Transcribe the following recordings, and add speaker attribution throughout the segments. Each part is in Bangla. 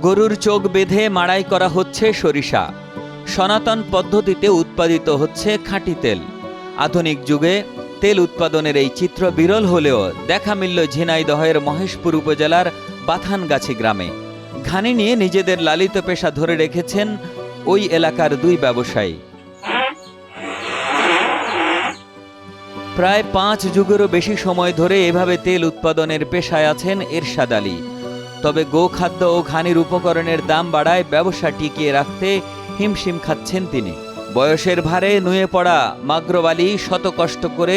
Speaker 1: গরুর চোখ বেঁধে মাড়াই করা হচ্ছে সরিষা। সনাতন পদ্ধতিতে উৎপাদিত হচ্ছে খাঁটি তেল। আধুনিক যুগে তেল উৎপাদনের এই চিত্র বিরল হলেও দেখা মিলল ঝিনাইদহের মহেশপুর উপজেলার বাথানগাছি গ্রামে। ঘানি নিয়ে নিজেদের লালিত পেশা ধরে রেখেছেন ওই এলাকার দুই ব্যবসায়ী। প্রায় 5 যুগেরও বেশি সময় ধরে এভাবে তেল উৎপাদনের পেশায় আছেন এরশাদ আলী। তবে গোখাদ্য ও ঘানির উপকরণের দাম বাড়ায় ব্যবসা টিকিয়ে রাখতে হিমশিম খাচ্ছেন তিনি। বয়সের ভারে নুয়ে পড়া মাগরব আলী শত কষ্ট করে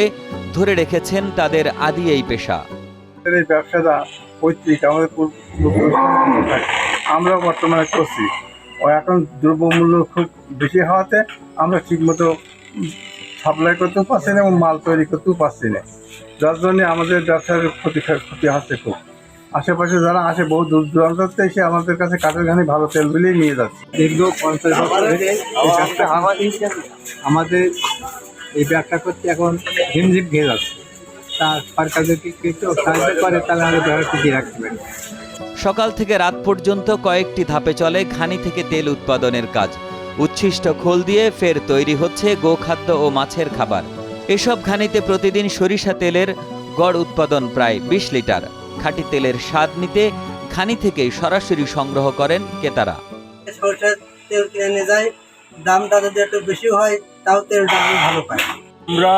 Speaker 1: ধরে রেখেছেন তাদের আদি এই পেশা।
Speaker 2: এই ব্যবসাটা পৈতৃক, আমাদের আমরা বর্তমানে করছি। এখন দ্রব্যমূল্য খুব বেশি হওয়াতে আমরা ঠিকমতো সাপ্লাই করতেও পারছি না এবং মাল তৈরি করতেও পারছি না, যার জন্য আমাদের ব্যবসার ক্ষতি হচ্ছে খুব। আশেপাশে যারা আসে বহু দূর দূরান্ত থেকে এসে আমাদের কাছে কাঠের ঘানি ভালো তেল বিলিয়ে নিয়ে যাচ্ছে। দীর্ঘ 50 বছর ধরে আমাদের এই ব্যবসা করতে এখন ঝিমঝিম খেয়ে যাচ্ছে। তা সরকার যদি কিছু সাহায্য করে তাহলে আমাদের ব্যবসা টিকিয়ে রাখতে পারি।
Speaker 1: সকাল থেকে রাত পর্যন্ত কয়েকটি ধাপে চলে ঘানি থেকে তেল উৎপাদনের কাজ। উচ্ছিষ্ট খোল দিয়ে ফের তৈরি হচ্ছে গোখাদ্য ও মাছের খাবার। এসব ঘানিতে প্রতিদিন সরিষা তেলের গড় উৎপাদন প্রায় 20 লিটার। খাঁটি তেলের স্বাদ নিতে ঘানি থেকে সরাসরি সংগ্রহ করেন ক্রেতারা।
Speaker 3: সরষের তেল কিনে নিয়ে যায়, দামটা যদি একটু বেশি হয় তাও তেলটা আমি ভালো পাই।
Speaker 4: আমরা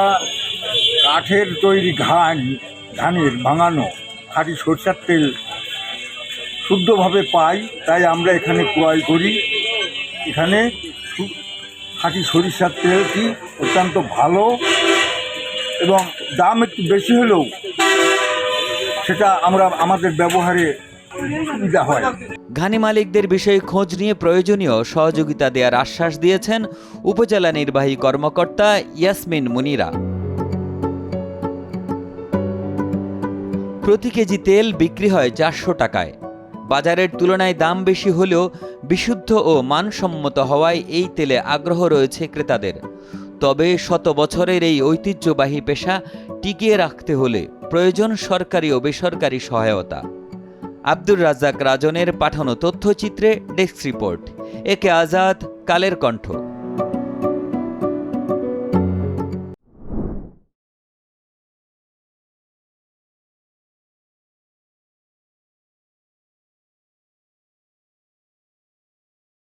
Speaker 4: কাঠের তৈরি ঘানির ভাঙানো খাঁটি সরষের তেল শুদ্ধভাবে পাই, তাই আমরা এখানে ক্রয় করি। এখানে খাঁটি সরিষার তেলটি অত্যন্ত ভালো এবং দাম একটু বেশি হলেও সেটা আমাদের ব্যবহারে সুবিধা হয়।
Speaker 1: ঘানি মালিকদের বিষয়ে খোঁজ নিয়ে প্রয়োজনীয় সহযোগিতা দেওয়ার আশ্বাস দিয়েছেন উপজেলা নির্বাহী কর্মকর্তা ইয়াসমিন মুনিরা। প্রতি কেজি তেল বিক্রি হয় 400 টাকায়। বাজারের তুলনায় দাম বেশি হলেও বিশুদ্ধ ও মানসম্মত হওয়ায় এই তেলে আগ্রহ রয়েছে ক্রেতাদের। তবে শত বছরের এই ঐতিহ্যবাহী পেশা টিকিয়ে রাখতে হলে প্রয়োজন সরকারি ও বেসরকারি সহায়তা। আব্দুর রাজ্জাক রাজনের পাঠানো তথ্যচিত্রে ডেস্ক রিপোর্ট। একে আজাদ, কালের কণ্ঠ।